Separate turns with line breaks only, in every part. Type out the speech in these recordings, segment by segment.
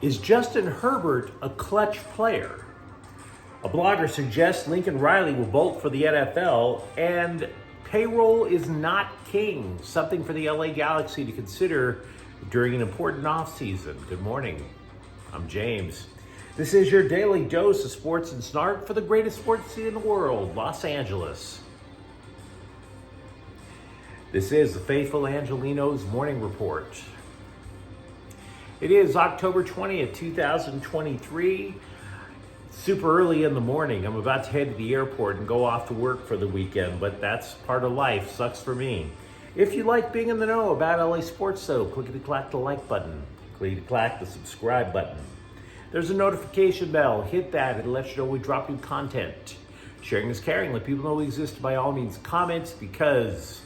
Is Justin Herbert a clutch player? A blogger suggests Lincoln Riley will bolt for the NFL, and payroll is not king, something for the LA Galaxy to consider during an important offseason. Good morning. I'm James. This is your daily dose of sports and snark for the greatest sports city in the world, Los Angeles. This is the faithful Angelenos Morning Report. It is October 20th, 2023. Super early in the morning. I'm about to head to the airport and go off to work for the weekend, but that's part of life. Sucks for me. If you like being in the know about LA sports, though, clickety-clack the like button. Clickety-clack the subscribe button. There's a notification bell. Hit that. It lets you know we drop new content. Sharing is caring. Let people know we exist. By all means, comment, because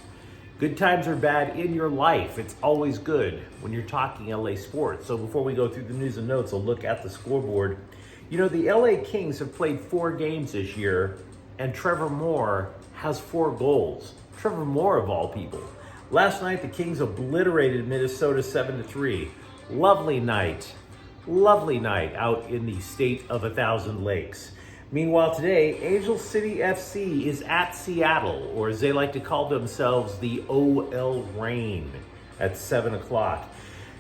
good times are bad in your life. It's always good when you're talking LA sports. So before we go through the news and notes, I'll look at the scoreboard. You know, the LA Kings have played 4 games this year, and Trevor Moore has 4 goals. Trevor Moore, of all people. Last night, the Kings obliterated Minnesota 7-3. Lovely night out in the state of 1,000 lakes. Meanwhile, today, Angel City FC is at Seattle, or as they like to call themselves, the OL Reign, at 7 o'clock.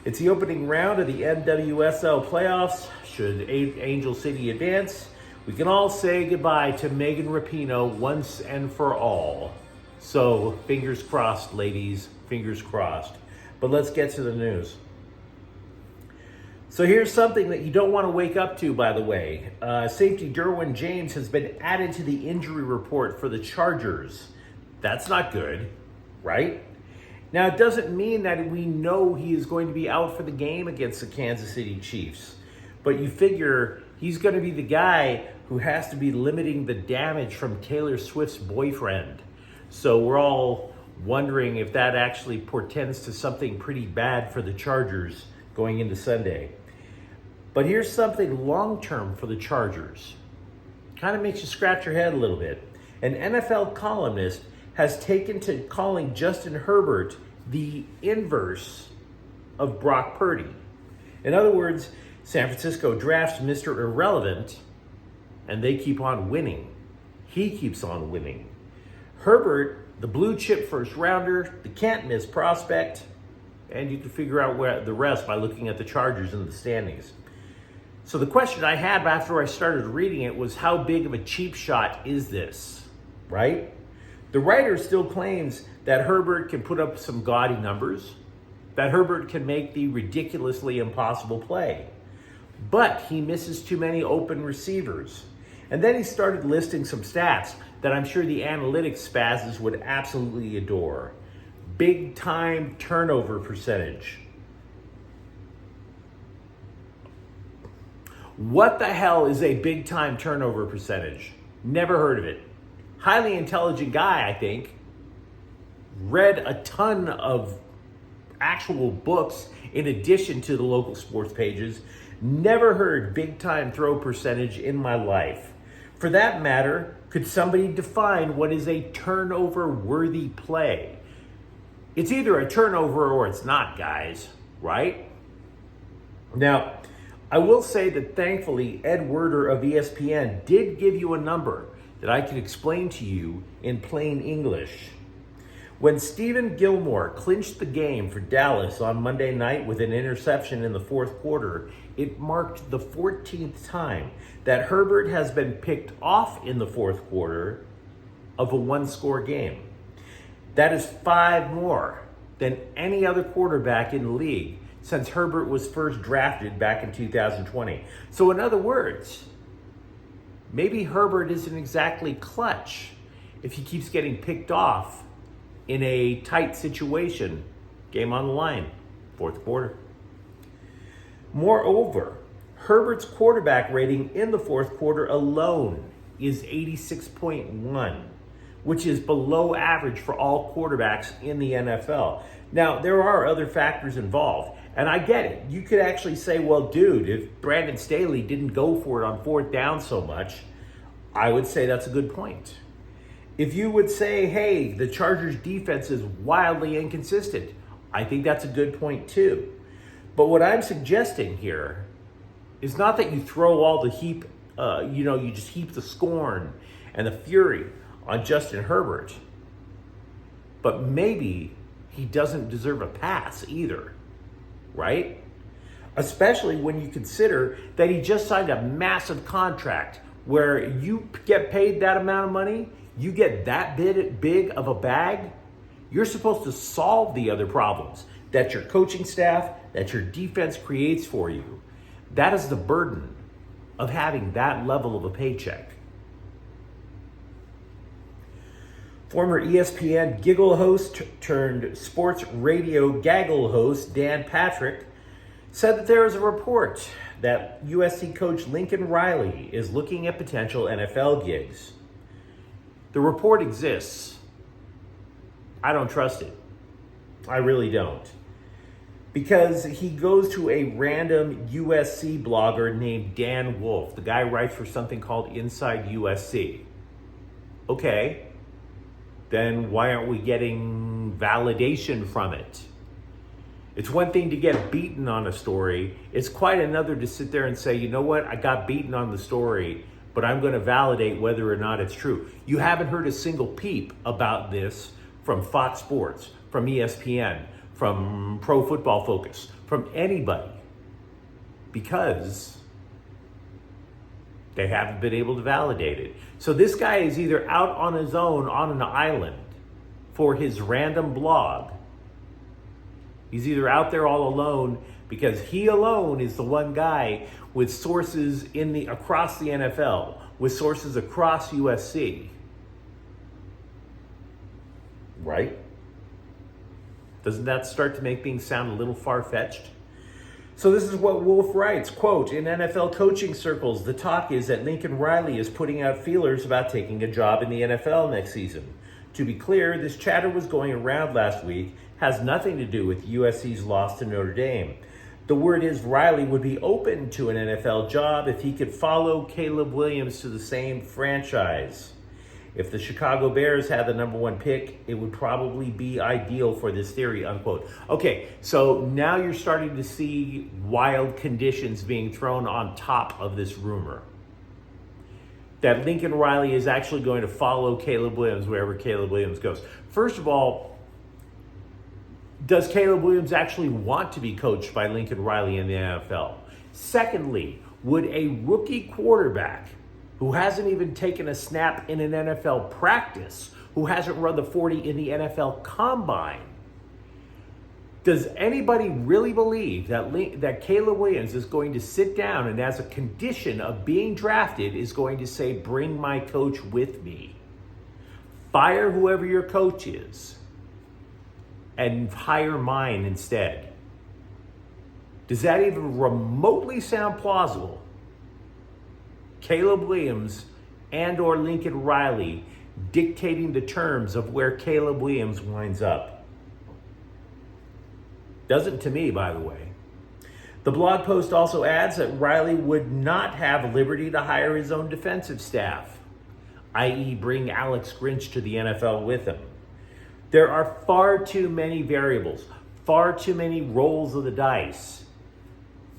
It's the opening round of the NWSL playoffs. Should Angel City advance, we can all say goodbye to Megan Rapinoe once and for all. So, fingers crossed, ladies, fingers crossed. But let's get to the news. So here's something that you don't want to wake up to, by the way. Safety Derwin James has been added to the injury report for the Chargers. That's not good, right? Now, it doesn't mean that we know he is going to be out for the game against the Kansas City Chiefs. But you figure he's going to be the guy who has to be limiting the damage from Taylor Swift's boyfriend. So we're all wondering if that actually portends to something pretty bad for the Chargers going into Sunday. But here's something long-term for the Chargers. Kind of makes you scratch your head a little bit. An NFL columnist has taken to calling Justin Herbert the inverse of Brock Purdy. In other words, San Francisco drafts Mr. Irrelevant, and they keep on winning. He keeps on winning. Herbert, the blue chip first rounder, the can't-miss prospect, and you can figure out where the rest by looking at the Chargers in the standings. So the question I had after I started reading it was, how big of a cheap shot is this, right? The writer still claims that Herbert can put up some gaudy numbers, that Herbert can make the ridiculously impossible play, but he misses too many open receivers. And then he started listing some stats that I'm sure the analytics spazzes would absolutely adore. Big time turnover percentage. What the hell is a big time turnover percentage? Never heard of it. Highly intelligent guy, I think. Read a ton of actual books in addition to the local sports pages. Never heard big time throw percentage in my life. For that matter, could somebody define what is a turnover worthy play? It's either a turnover or it's not, guys, right? Now, I will say that thankfully, Ed Werder of ESPN did give you a number that I can explain to you in plain English. When Stephen Gilmore clinched the game for Dallas on Monday night with an interception in the fourth quarter, it marked the 14th time that Herbert has been picked off in the fourth quarter of a one-score game. That is 5 more than any other quarterback in the league since Herbert was first drafted back in 2020. So in other words, maybe Herbert isn't exactly clutch if he keeps getting picked off in a tight situation. Game on the line, fourth quarter. Moreover, Herbert's quarterback rating in the fourth quarter alone is 86.1, which is below average for all quarterbacks in the NFL. Now, there are other factors involved, and I get it. You could actually say, well, dude, if Brandon Staley didn't go for it on fourth down so much, I would say that's a good point. If you would say, hey, the Chargers defense is wildly inconsistent, I think that's a good point too. But what I'm suggesting here is not that you throw all the heap, you just heap the scorn and the fury on Justin Herbert, but maybe he doesn't deserve a pass either, right? Especially when you consider that he just signed a massive contract where you get paid that amount of money, you get that big of a bag, you're supposed to solve the other problems that your coaching staff, that your defense creates for you. That is the burden of having that level of a paycheck. Former ESPN giggle host turned sports radio gaggle host Dan Patrick said that there is a report that USC coach Lincoln Riley is looking at potential NFL gigs. The report exists. I don't trust it. I really don't. Because he goes to a random USC blogger named Dan Wolf. The guy writes for something called Inside USC. Okay, then why aren't we getting validation from it? It's one thing to get beaten on a story. It's quite another to sit there and say, you know what, I got beaten on the story, but I'm going to validate whether or not it's true. You haven't heard a single peep about this from Fox Sports, from ESPN, from Pro Football Focus, from anybody, because they haven't been able to validate it. So this guy is either out on his own on an island for his random blog. He's either out there all alone because he alone is the one guy with sources across the NFL, with sources across USC. Right? Doesn't that start to make things sound a little far-fetched? So this is what Wolf writes, quote, in NFL coaching circles, the talk is that Lincoln Riley is putting out feelers about taking a job in the NFL next season. To be clear, this chatter was going around last week, has nothing to do with USC's loss to Notre Dame. The word is Riley would be open to an NFL job if he could follow Caleb Williams to the same franchise. If the Chicago Bears had the number one pick, it would probably be ideal for this theory, unquote. Okay, so now you're starting to see wild conditions being thrown on top of this rumor that Lincoln Riley is actually going to follow Caleb Williams wherever Caleb Williams goes. First of all, does Caleb Williams actually want to be coached by Lincoln Riley in the NFL? Secondly, would a rookie quarterback who hasn't even taken a snap in an NFL practice, who hasn't run the 40 in the NFL Combine, does anybody really believe that Caleb Williams is going to sit down and as a condition of being drafted is going to say, bring my coach with me? Fire whoever your coach is and hire mine instead. Does that even remotely sound plausible? Caleb Williams and or Lincoln Riley dictating the terms of where Caleb Williams winds up. Doesn't to me, by the way. The blog post also adds that Riley would not have liberty to hire his own defensive staff, i.e. bring Alex Grinch to the NFL with him. There are far too many variables, far too many rolls of the dice,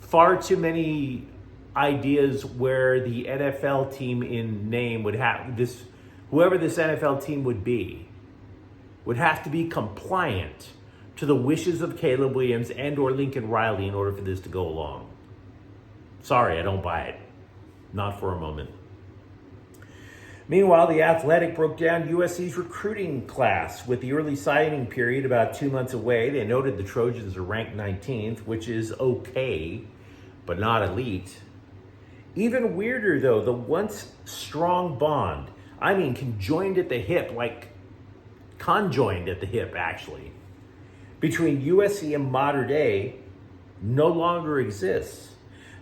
far too many ideas where the NFL team in name would have this, whoever this NFL team would have to be compliant to the wishes of Caleb Williams and or Lincoln Riley in order for this to go along. Sorry, I don't buy it. Not for a moment. Meanwhile, The Athletic broke down USC's recruiting class with the early signing period about 2 months away. They noted the Trojans are ranked 19th, which is okay, but not elite. Even weirder, though, the once strong bond, conjoined at the hip, like conjoined at the hip, actually, between USC and Mater Dei no longer exists.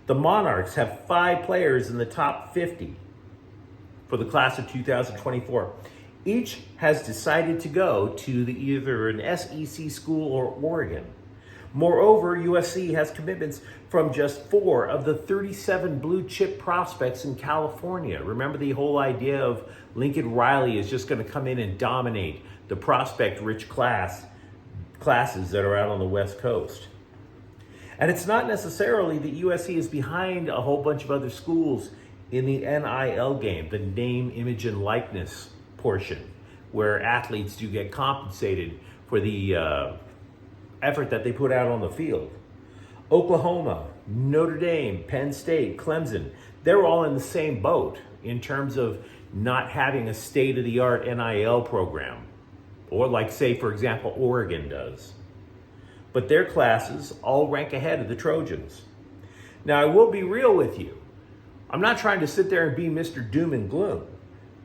The Monarchs have 5 players in the top 50 for the class of 2024. Each has decided to go to either an SEC school or Oregon. Moreover, USC has commitments from just 4 of the 37 blue chip prospects in California. Remember the whole idea of Lincoln Riley is just going to come in and dominate the prospect-rich classes that are out on the West Coast. And it's not necessarily that USC is behind a whole bunch of other schools in the NIL game, the name, image, and likeness portion, where athletes do get compensated for the effort that they put out on the field. Oklahoma, Notre Dame, Penn State, Clemson, they're all in the same boat in terms of not having a state-of-the-art NIL program, or like, say, for example, Oregon does. But their classes all rank ahead of the Trojans. Now, I will be real with you. I'm not trying to sit there and be Mr. Doom and Gloom.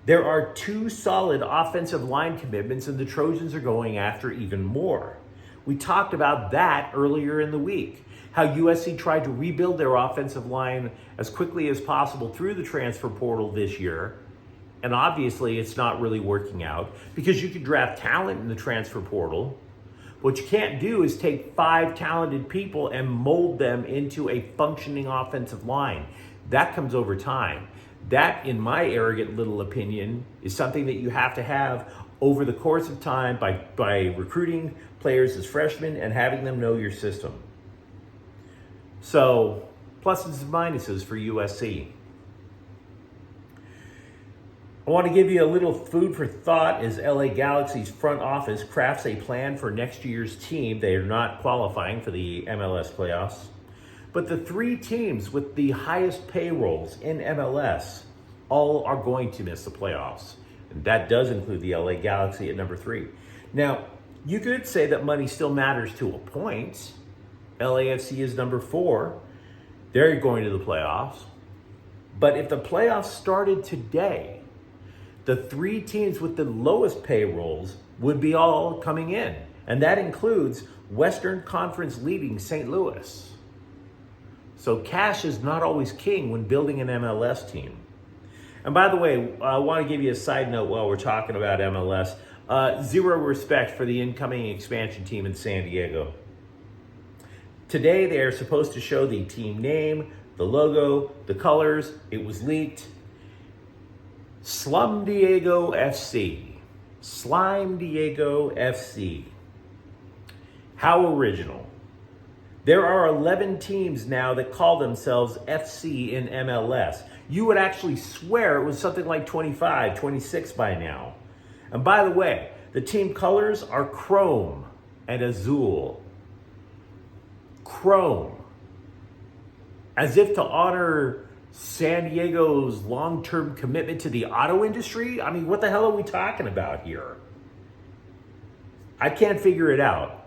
There are 2 solid offensive line commitments, and the Trojans are going after even more. We talked about that earlier in the week, how USC tried to rebuild their offensive line as quickly as possible through the transfer portal this year. And obviously, it's not really working out because you can draft talent in the transfer portal. What you can't do is take 5 talented people and mold them into a functioning offensive line. That comes over time. That, in my arrogant little opinion, is something that you have to have over the course of time by recruiting players as freshmen and having them know your system. So, pluses and minuses for USC. I want to give you a little food for thought as LA Galaxy's front office crafts a plan for next year's team. They are not qualifying for the MLS playoffs. But the 3 teams with the highest payrolls in MLS all are going to miss the playoffs. And that does include the LA Galaxy at number 3. Now, you could say that money still matters to a point. LAFC is number 4. They're going to the playoffs. But if the playoffs started today, the 3 teams with the lowest payrolls would be all coming in. And that includes Western Conference leading St. Louis. So cash is not always king when building an MLS team. And by the way, I want to give you a side note while we're talking about MLS. Zero respect for the incoming expansion team in San Diego. Today, they are supposed to show the team name, the logo, the colors. It was leaked. Slime Diego FC. How original. There are 11 teams now that call themselves FC in MLS. You would actually swear it was something like 25, 26 by now. And by the way, the team colors are chrome and azul. Chrome. As if to honor San Diego's long-term commitment to the auto industry? I mean, what the hell are we talking about here? I can't figure it out.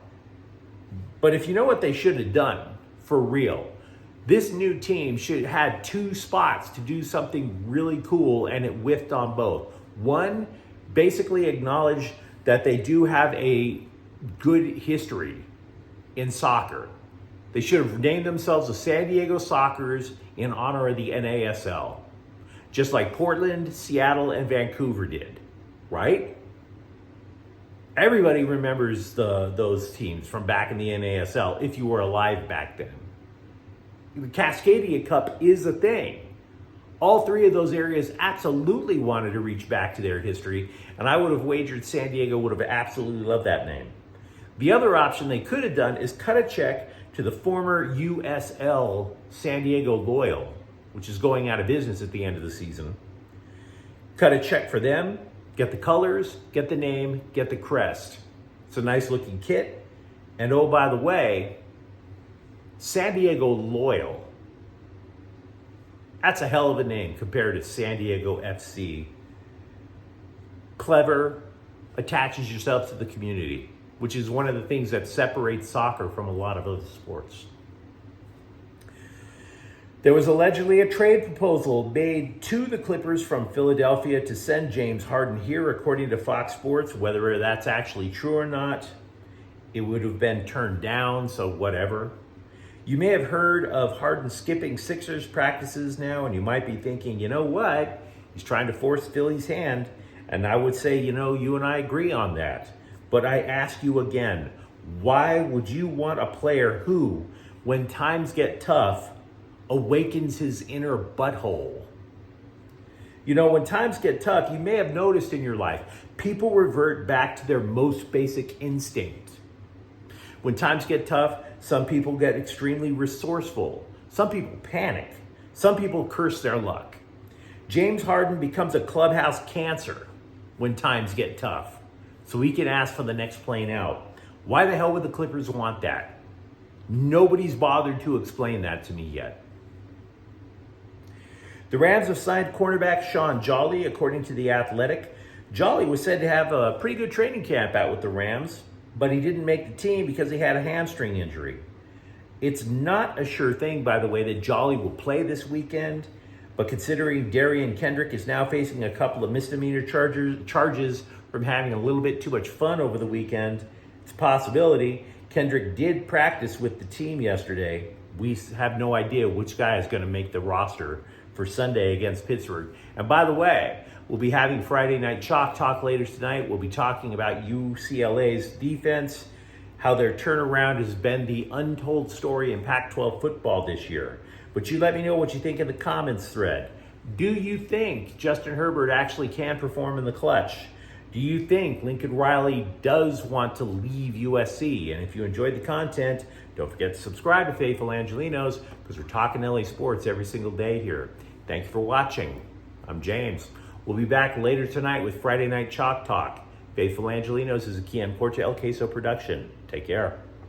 But if you know what they should have done, for real, this new team should have had 2 spots to do something really cool, and it whiffed on both. One, basically acknowledge that they do have a good history in soccer. They should have named themselves the San Diego Sockers in honor of the NASL, just like Portland, Seattle, and Vancouver did, right? Everybody remembers those teams from back in the NASL, if you were alive back then. The Cascadia Cup is a thing. All 3 of those areas absolutely wanted to reach back to their history, and I would have wagered San Diego would have absolutely loved that name. The other option they could have done is cut a check to the former USL San Diego Loyal, which is going out of business at the end of the season. Cut a check for them, get the colors, get the name, get the crest. It's a nice looking kit. And oh, by the way, San Diego Loyal. That's a hell of a name compared to San Diego FC. Clever, attaches yourself to the community, which is one of the things that separates soccer from a lot of other sports. There was allegedly a trade proposal made to the Clippers from Philadelphia to send James Harden here, according to Fox Sports. Whether that's actually true or not, it would have been turned down, so whatever. You may have heard of Harden skipping Sixers practices now, and you might be thinking, you know what? He's trying to force Philly's hand. And I would say, you and I agree on that. But I ask you again, why would you want a player who, when times get tough, awakens his inner butthole? When times get tough, you may have noticed in your life, people revert back to their most basic instinct. When times get tough, some people get extremely resourceful. Some people panic. Some people curse their luck. James Harden becomes a clubhouse cancer when times get tough. So he can ask for the next plane out. Why the hell would the Clippers want that? Nobody's bothered to explain that to me yet. The Rams have signed cornerback Sean Jolly, according to The Athletic. Jolly was said to have a pretty good training camp out with the Rams, but he didn't make the team because he had a hamstring injury. It's not a sure thing, by the way, that Jolly will play this weekend, but considering Darian Kendrick is now facing a couple of misdemeanor charges from having a little bit too much fun over the weekend, it's a possibility. Kendrick did practice with the team yesterday. We have no idea which guy is going to make the roster for Sunday against Pittsburgh. And by the way, we'll be having Friday Night Chalk Talk later tonight. We'll be talking about UCLA's defense, how their turnaround has been the untold story in Pac-12 football this year. But you let me know what you think in the comments thread. Do you think Justin Herbert actually can perform in the clutch? Do you think Lincoln Riley does want to leave USC? And if you enjoyed the content, don't forget to subscribe to Faithful Angelenos, because we're talking LA sports every single day here. Thank you for watching. I'm James. We'll be back later tonight with Friday Night Chalk Talk. Faithful Angelenos is a Kian Porta El Queso production. Take care.